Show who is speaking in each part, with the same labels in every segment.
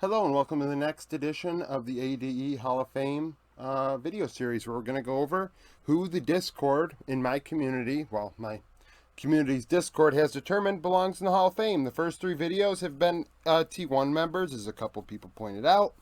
Speaker 1: Hello and welcome to the next edition of the ADE Hall of Fame video series where we're going to go over who the Discord in my community, well, my community's Discord has determined belongs in the Hall of Fame. The first three videos have been T1 members, as a couple people pointed out.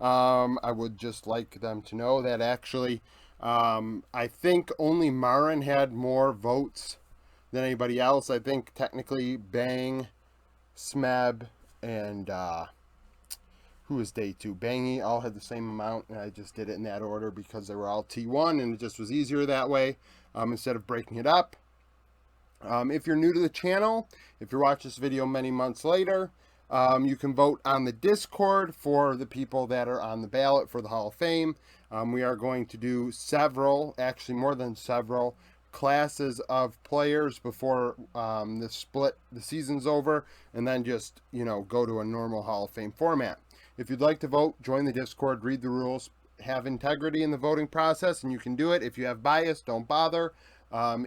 Speaker 1: I would just like them to know that actually I think only Marin had more votes than anybody else. I think technically Bang, Smeb, and who was day two? Bangy all had the same amount, and I just did it in that order because they were all T1, and it just was easier that way instead of breaking it up. If you're new to the channel, if you watch this video many months later, you can vote on the Discord for the people that are on the ballot for the Hall of Fame. We are going to do several, actually more than several, classes of players before the season's over, and then just, go to a normal Hall of Fame format. If you'd like to vote, join the Discord, read the rules, have integrity in the voting process, and you can do it. If you have bias, don't bother.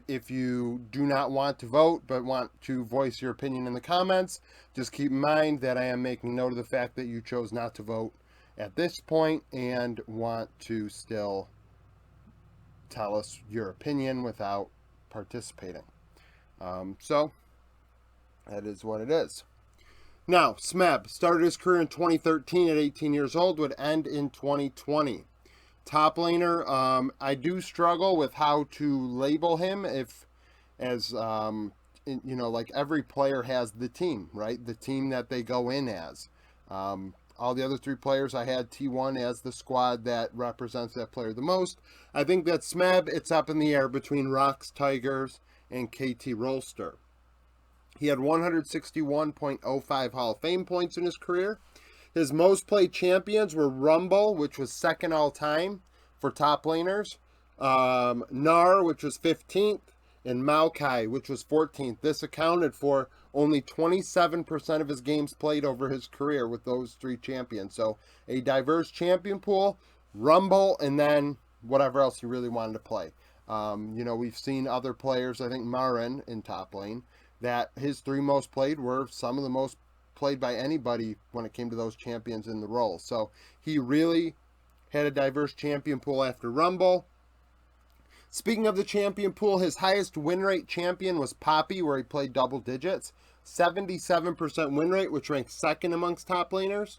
Speaker 1: If you do not want to vote but want to voice your opinion in the comments, just keep in mind that I am making note of the fact that you chose not to vote at this point and want to still tell us your opinion without participating. So that is what it is. Now, Smeb started his career in 2013 at 18 years old, would end in 2020. Top laner, I do struggle with how to label him like every player has the team, right? The team that they go in as. All the other three players, I had T1 as the squad that represents that player the most. I think that Smeb, it's up in the air between Rocks Tigers and KT Rolster. He had 161.05 Hall of Fame points in his career. His most played champions were Rumble, which was second all time for top laners, Gnar, which was 15th, and Maokai, which was 14th. This accounted for only 27% of his games played over his career with those three champions. So a diverse champion pool, Rumble, and then whatever else he really wanted to play. We've seen other players, I think Marin in top lane, that his three most played were some of the most played by anybody when it came to those champions in the role. So he really had a diverse champion pool after Rumble. Speaking of the champion pool, his highest win rate champion was Poppy, where he played double digits. 77% win rate, which ranked second amongst top laners.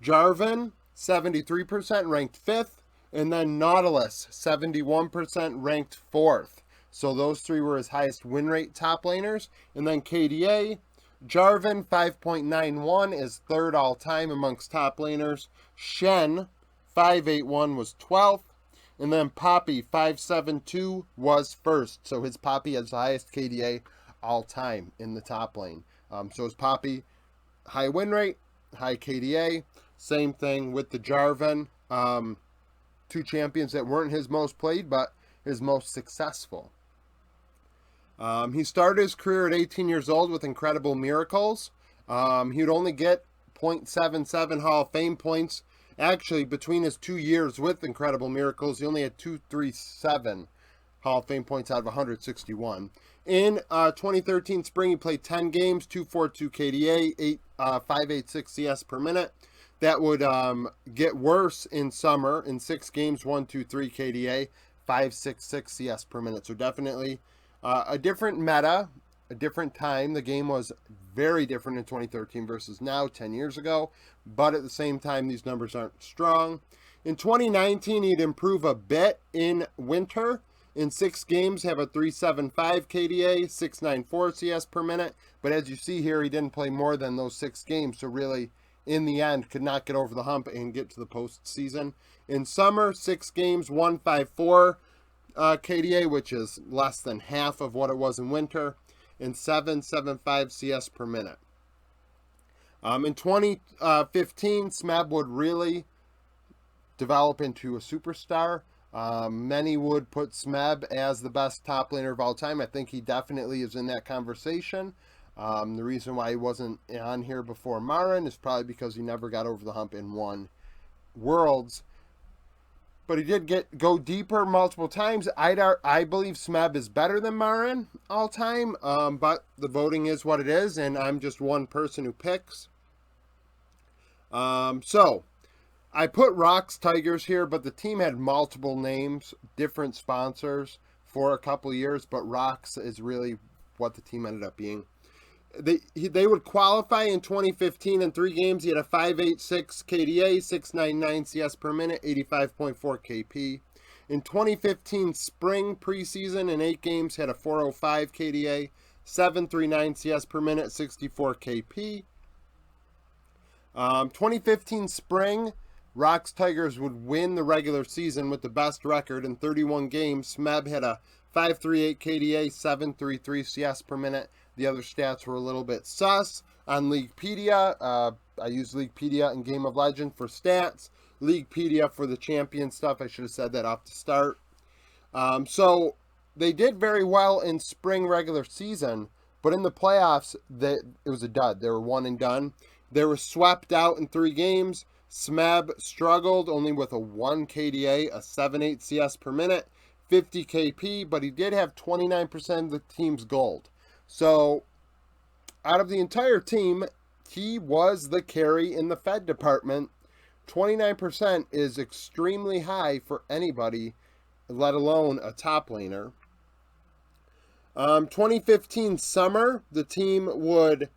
Speaker 1: Jarvan, 73%, ranked fifth. And then Nautilus, 71%, ranked fourth. So those three were his highest win rate top laners. And then KDA, Jarvan, 5.91 is third all time amongst top laners. Shen, 581 was 12th. And then Poppy, 572 was first. So his Poppy has the highest KDA all time in the top lane. So his Poppy, high win rate, high KDA. Same thing with the Jarvan. Two champions that weren't his most played, but his most successful. He started his career at 18 years old with Incredible Miracles. He would only get 0.77 Hall of Fame points. Actually, between his 2 years with Incredible Miracles, he only had 237 Hall of Fame points out of 161. In 2013 spring, he played 10 games, 242 KDA, 586 CS per minute. That would get worse in summer. In 6 games, 123 KDA, 566 CS per minute. So definitely a different meta, a different time. The game was very different in 2013 versus now, 10 years ago. But at the same time, these numbers aren't strong. In 2019, he'd improve a bit in winter. In 6 games, have a 375 KDA, 694 CS per minute. But as you see here, he didn't play more than those 6 games. So really, in the end, could not get over the hump and get to the postseason. In summer, 6 games, 154 KDA, which is less than half of what it was in winter, and 775 CS per minute. In 2015, Smeb would really develop into a superstar. Many would put Smeb as the best top laner of all time. I think he definitely is in that conversation. The reason why he wasn't on here before Marin is probably because he never got over the hump and won Worlds. But he did go deeper multiple times. I believe Smeb is better than Marin all time, but the voting is what it is, and I'm just one person who picks. So I put Rocks Tigers here, but the team had multiple names, different sponsors for a couple years, but Rocks is really what the team ended up being. They would qualify in 2015 in 3 games. He had a 5.86 KDA, 6.99 CS per minute, 85.4 KP. In 2015 spring preseason in 8 games, had a 4.05 KDA, 7.39 CS per minute, 64 KP. 2015 spring, Rocks Tigers would win the regular season with the best record in 31 games. Smeb had a 5.38 KDA, 7.33 CS per minute. The other stats were a little bit sus on Leaguepedia. I use Leaguepedia and Game of Legend for stats. Leaguepedia for the champion stuff. I should have said that off the start. So they did very well in spring regular season, but in the playoffs, it was a dud. They were one and done. They were swept out in 3 games. Smeb struggled only with a 1 KDA, a 7.8 CS per minute, 50 KP, but he did have 29% of the team's gold. So out of the entire team, he was the carry in the Fed department. 29% is extremely high for anybody, let alone a top laner. 2015 summer, the team would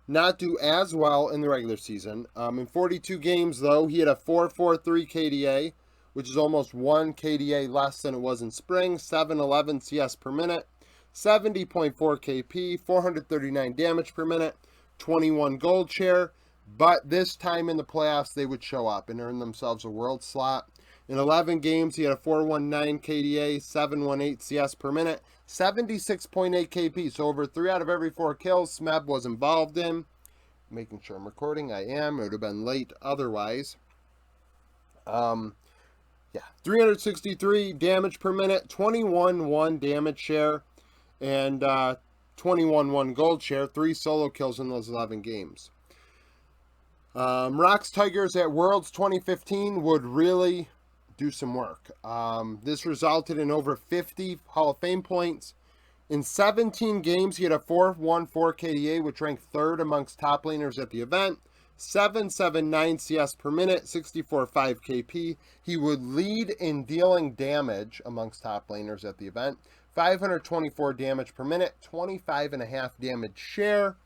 Speaker 1: not do as well in the regular season. In 42 games, though, he had a 4.43 KDA, which is almost 1 KDA less than it was in spring, 7.11 CS per minute, 70.4 KP, 439 damage per minute, 21 gold share. But this time in the playoffs, they would show up and earn themselves a world slot. In 11 games, he had a 4.19 KDA, 7.18 CS per minute, 76.8 KP. So over 3 out of every 4 kills Smeb was involved in. Making sure I'm recording. I am. It would have been late otherwise. 363 damage per minute, 21.1 damage share, and 21.1 gold share. 3 solo kills in those 11 games. Rocks Tigers at Worlds 2015 would really do some work. This resulted in over 50 Hall of Fame points. In 17 games, he had a 4.14 KDA, which ranked 3rd amongst top laners at the event. 7.79 CS per minute, 64.5 KP. He would lead in dealing damage amongst top laners at the event. 524 damage per minute, 25.5 damage share.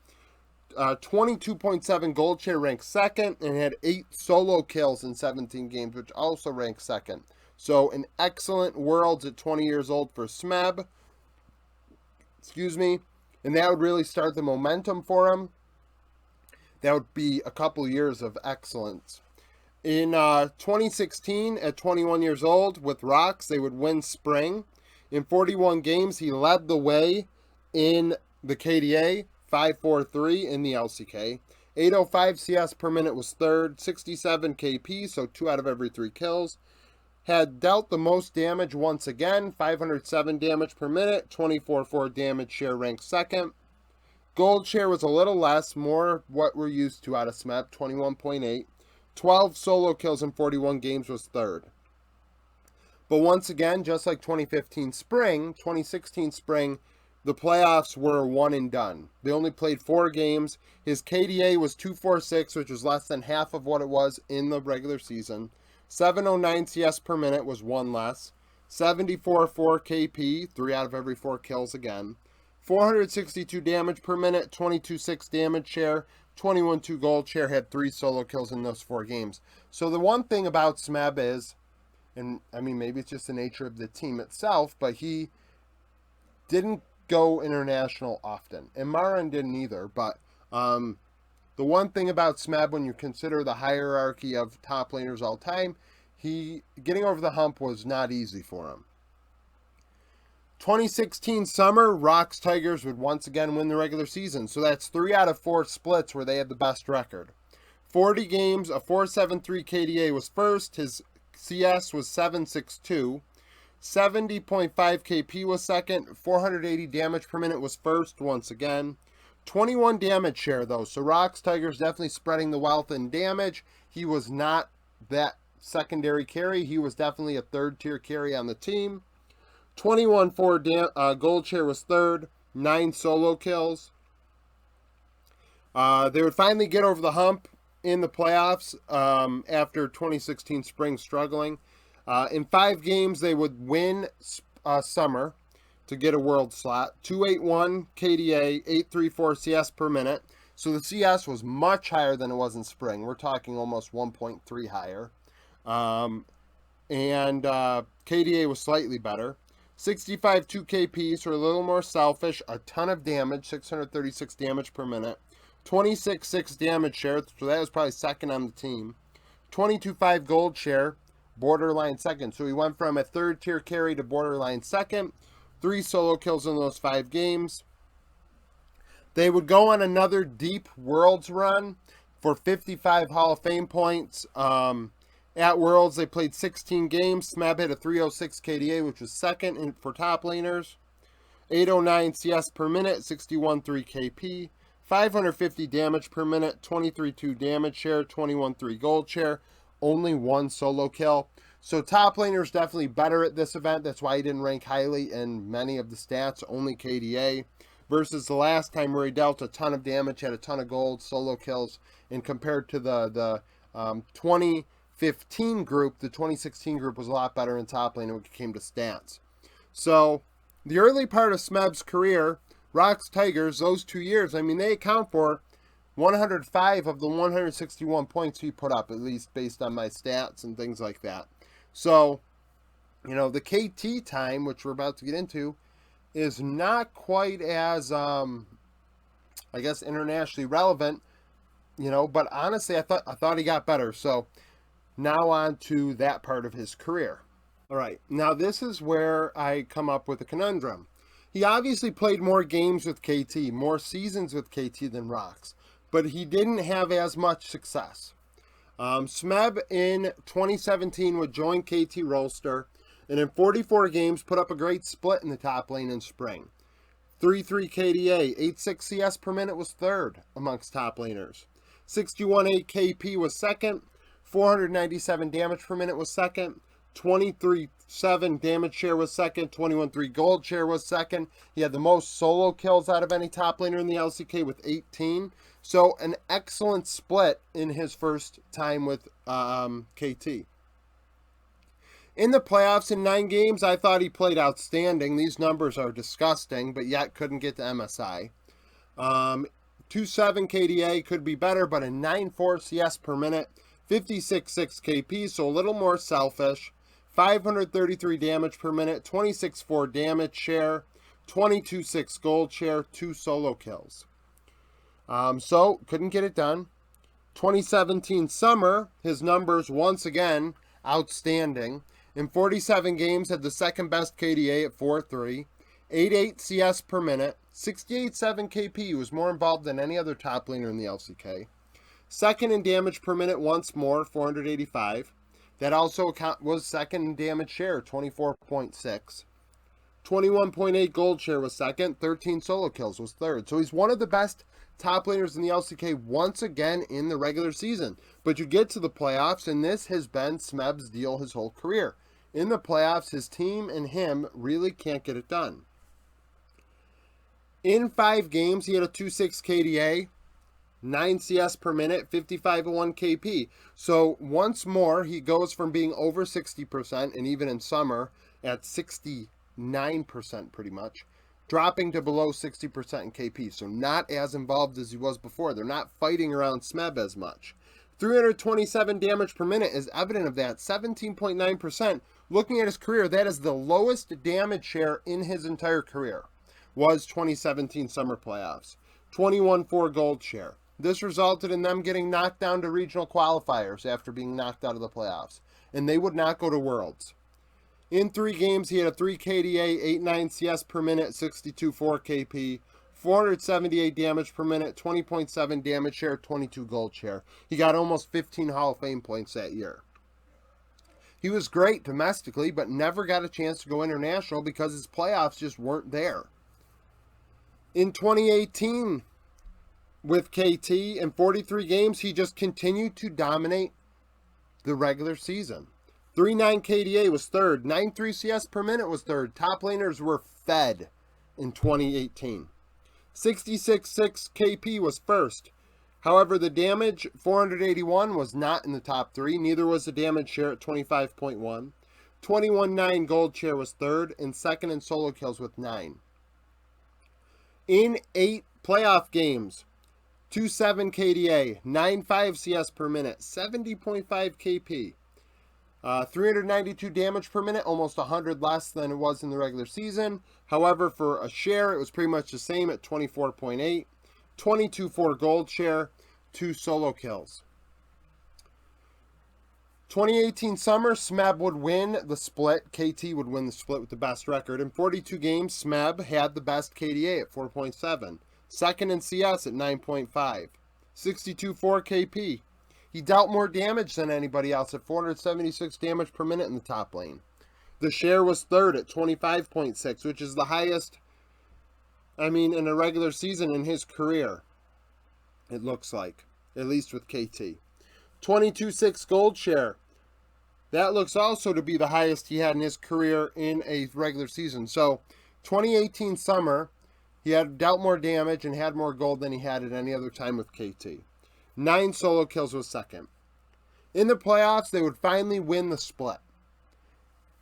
Speaker 1: 22.7 gold share, ranked 2nd, and had 8 solo kills in 17 games, which also ranked 2nd. So an excellent Worlds at 20 years old for Smeb. And that would really start the momentum for him. That would be a couple years of excellence. In 2016, at 21 years old, with Rocks, they would win spring. In 41 games, he led the way in the KDA, 5.43 in the LCK. 8.05 CS per minute was 3rd, 67 KP, so 2 out of every 3 kills. Had dealt the most damage once again, 507 damage per minute, 24.4 damage share, ranked 2nd. Gold share was a little less, more what we're used to out of Smeb, 21.8. 12 solo kills in 41 games was 3rd. But once again, just like 2015 spring, 2016 spring, the playoffs were one and done. They only played 4 games. His KDA was 2.46, which was less than half of what it was in the regular season. 7.09 CS per minute was 1 less. 74.4 KP, 3 out of every 4 kills again. 462 damage per minute, 22.6 damage share, 21.2 gold share, had 3 solo kills in those 4 games. So the one thing about Smeb is, and I mean maybe it's just the nature of the team itself, but he didn't go international often. And Marin didn't either, but the one thing about Smeb, when you consider the hierarchy of top laners all time, getting over the hump was not easy for him. 2016 summer, Rocks Tigers would once again win the regular season. So that's 3 out of 4 splits where they had the best record. 40 games, a 4.73 KDA was first. His CS was 7.62. 70.5 KP was second. 480 damage per minute was first once again. 21 damage share though. So Rocks Tigers definitely spreading the wealth in damage. He was not that secondary carry. He was definitely a 3rd tier carry on the team. 21.4 gold share was 3rd, 9 solo kills. They would finally get over the hump in the playoffs after 2016 spring struggling. In 5 games, they would win summer to get a world slot. 281 KDA, 834 CS per minute. So the CS was much higher than it was in spring. We're talking almost 1.3 higher. And KDA was slightly better. 65 2KP, so a little more selfish. A ton of damage, 636 damage per minute. 26.6 damage share, so that was probably second on the team. 22.5 gold share, borderline second. So he went from a third tier carry to borderline second. 3 solo kills in those 5 games. They would go on another deep Worlds run for 55 Hall of Fame points. At Worlds, they played 16 games. Smeb hit a 306 KDA, which was second for top laners. 809 CS per minute, 61.3 KP. 550 damage per minute, 23.2 damage share, 21.3 gold share, only 1 solo kill. So top laner's definitely better at this event. That's why he didn't rank highly in many of the stats, only KDA. Versus the last time where he dealt a ton of damage, had a ton of gold, solo kills, and compared to the 2015 group, the 2016 group was a lot better in top lane when it came to stats. So the early part of Smeb's career, Rocks Tigers, those 2 years, I mean, they account for 105 of the 161 points he put up, at least based on my stats and things like that. So, you know, the KT time, which we're about to get into, is not quite as, I guess, internationally relevant, you know, but honestly, I thought he got better. So now on to that part of his career. All right, now this is where I come up with a conundrum. He obviously played more games with KT, more seasons with KT than Rocks, but he didn't have as much success. Smeb in 2017 would join KT Rolster, and in 44 games put up a great split in the top lane in spring. 3.3 KDA, 8.6 CS per minute was third amongst top laners. 61.8 KP was second, 497 damage per minute was second, 23.7 damage share was second, 21.3 gold share was second. He had the most solo kills out of any top laner in the LCK with 18. So an excellent split in his first time with KT. In the playoffs in 9 games, I thought he played outstanding. These numbers are disgusting, but yet couldn't get to MSI. 2.7 KDA could be better, but a 9.4 CS per minute, 56.6 KP, so a little more selfish. 533 damage per minute, 26.4 damage share, 22.6 gold share, 2 solo kills. So, couldn't get it done. 2017 summer, his numbers once again outstanding. In 47 games, had the second best KDA at 4.3, 8.8 CS per minute, 68.7 KP, was more involved than any other top laner in the LCK. Second in damage per minute once more, 485. That also was second in damage share, 24.6. 21.8 gold share was second, 13 solo kills was third. So he's one of the best top laners in the LCK once again in the regular season. But you get to the playoffs, and this has been Smeb's deal his whole career. In the playoffs, his team and him really can't get it done. In 5 games, he had a 2.6 KDA, 9 CS per minute, 55.1 KP. So once more, he goes from being over 60%, and even in summer, at 69% pretty much, dropping to below 60% in KP. So not as involved as he was before. They're not fighting around Smeb as much. 327 damage per minute is evident of that, 17.9%. Looking at his career, that is the lowest damage share in his entire career, was 2017 summer playoffs. 21.4 gold share. This resulted in them getting knocked down to regional qualifiers after being knocked out of the playoffs, and they would not go to Worlds. In 3 games, he had a 3 KDA, 8.9 CS per minute, 62.4 KP, 478 damage per minute, 20.7 damage share, 22 gold share. He got almost 15 Hall of Fame points that year. He was great domestically, but never got a chance to go international because his playoffs just weren't there. In 2018, with KT, in 43 games, he just continued to dominate the regular season. 3.9 KDA was third. 9.3 CS per minute was third. Top laners were fed in 2018. 66.6 KP was first. However, the damage, 481, was not in the top 3. Neither was the damage share at 25.1. 21.9 gold share was third, and second in solo kills with 9. In 8 playoff games, 2.7 KDA, 9.5 CS per minute, 70.5 KP, 392 damage per minute, almost 100 less than it was in the regular season. However, for a share, it was pretty much the same at 24.8, 22.4 gold share, 2 solo kills. 2018 summer, Smeb would win the split. KT would win the split with the best record. In 42 games, Smeb had the best KDA at 4.7. Second in CS at 9.5. 62.4 KP. He dealt more damage than anybody else at 476 damage per minute in the top lane. The share was third at 25.6, which is the highest, in a regular season in his career, it looks like, at least with KT. 22.6 gold share. That looks also to be the highest he had in his career in a regular season. So, 2018 summer, he had dealt more damage and had more gold than he had at any other time with KT. 9 solo kills was second. In the playoffs, they would finally win the split.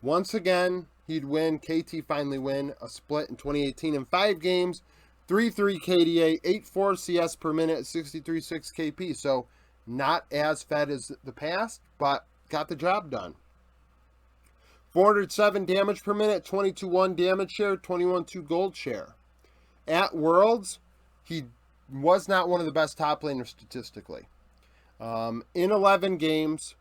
Speaker 1: Once again, he'd win. KT finally win a split in 2018 in 5 games. 3.3 KDA, 8.4 CS per minute, 63.6 KP. So, not as fed as the past, but got the job done. 407 damage per minute, 22.1 damage share, 21.2 gold share. At Worlds, he was not one of the best top laners statistically. In 11 games,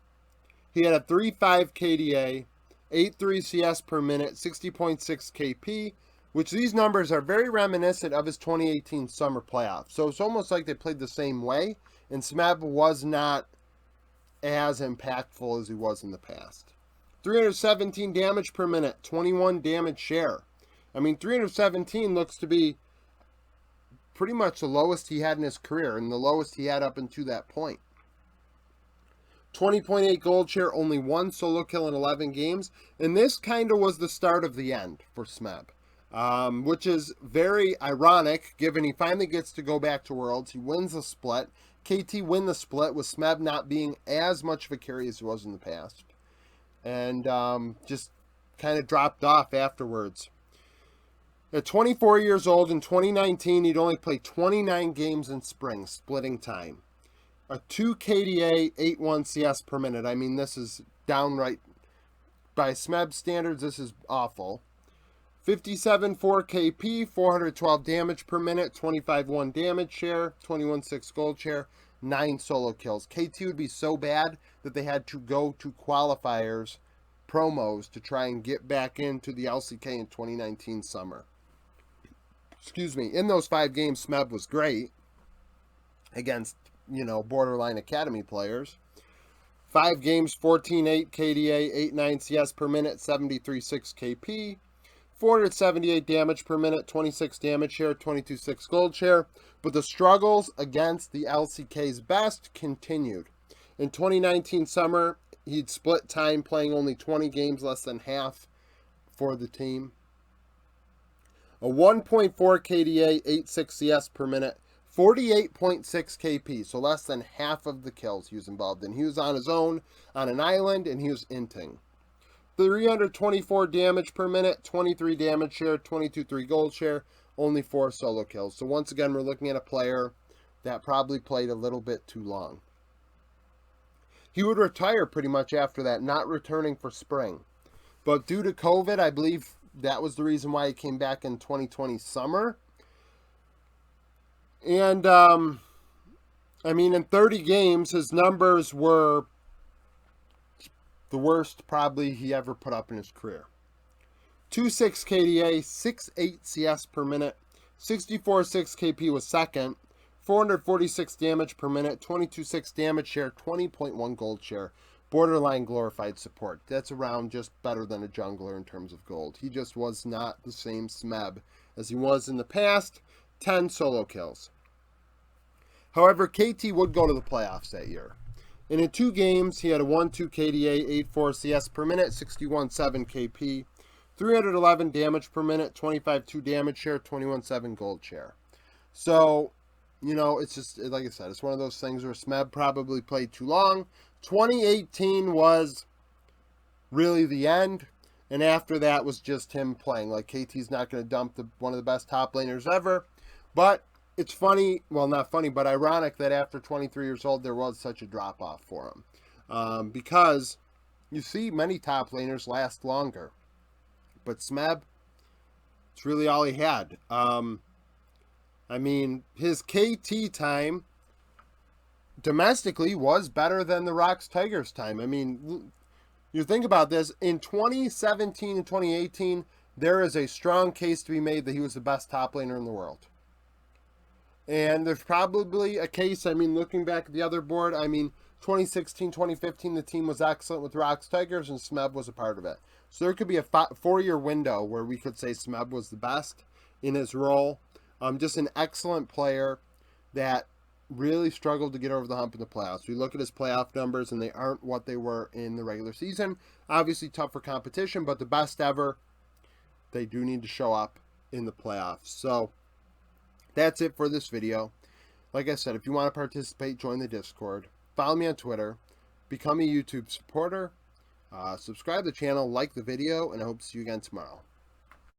Speaker 1: he had a 3.5 KDA, 8.3 CS per minute, 60.6 KP, which these numbers are very reminiscent of his 2018 summer playoffs. So it's almost like they played the same way, and Smeb was not as impactful as he was in the past. 317 damage per minute, 21 damage share. 317 looks to be pretty much the lowest he had in his career, and the lowest he had up until that point. 20.8 gold share, only 1 solo kill in 11 games, and this kind of was the start of the end for Smeb, which is very ironic given he finally gets to go back to Worlds. He wins the split. KT win the split with Smeb not being as much of a carry as he was in the past, and just kind of dropped off afterwards. At 24 years old in 2019, he'd only played 29 games in spring, splitting time. A 2 KDA, 8.1 CS per minute. This is downright, by Smeb standards, this is awful. 57.4 KP, 412 damage per minute, 25.1 damage share, 21.6 gold share, 9 solo kills. KT would be so bad that they had to go to qualifiers, promos, to try and get back into the LCK in 2019 summer. In those 5 games, Smeb was great against, borderline academy players. 5 games, 14.8 KDA, 8.9 CS per minute, 73.6 KP, 478 damage per minute, 26 damage share, 22.6 gold share. But the struggles against the LCK's best continued. In 2019 summer, he'd split time playing only 20 games, less than half for the team. A 1.4 KDA, 8.6 CS per minute, 48.6 KP, so less than half of the kills he was involved in. He was on his own, on an island, and he was inting. 324 damage per minute, 23 damage share, 22.3 gold share, only 4 solo kills. So once again, we're looking at a player that probably played a little bit too long. He would retire pretty much after that, not returning for spring. But due to COVID, I believe that was the reason why he came back in 2020 summer. And, in 30 games, his numbers were the worst probably he ever put up in his career. 2.6 KDA, 6.8 CS per minute, 64.6 KP was second, 446 damage per minute, 22.6 damage share, 20.1 gold share. Borderline glorified support. That's around just better than a jungler in terms of gold. He just was not the same Smeb as he was in the past. 10 solo kills. However, KT would go to the playoffs that year. And in 2 games, he had a 1.2 KDA, 8.4 CS per minute, 61.7 KP, 311 damage per minute, 25.2 damage share, 21.7 gold share. So, it's just, like I said, it's one of those things where Smeb probably played too long. 2018 was really the end. And after that was just him playing. Like, KT's not going to dump one of the best top laners ever. But it's funny, well, not funny, but ironic that after 23 years old, there was such a drop-off for him. Because you see many top laners last longer. But Smeb, it's really all he had. I mean, his KT time domestically was better than the Rocks Tigers time. I mean, you think about this, in 2017 and 2018, there is a strong case to be made that he was the best top laner in the world. And there's probably a case, I mean, looking back at the other board, I mean, 2016, 2015, the team was excellent with Rocks Tigers, and Smeb was a part of it. So there could be a 4-year window where we could say Smeb was the best in his role. Just an excellent player that really struggled to get over the hump in the playoffs. We look at his playoff numbers, and they aren't what they were in the regular season. Obviously tougher competition, but the best ever, they do need to show up in the playoffs. So that's it for this video. Like I said, if you want to participate, join the Discord. Follow me on Twitter. Become a YouTube supporter. Subscribe to the channel, like the video, and I hope to see you again tomorrow.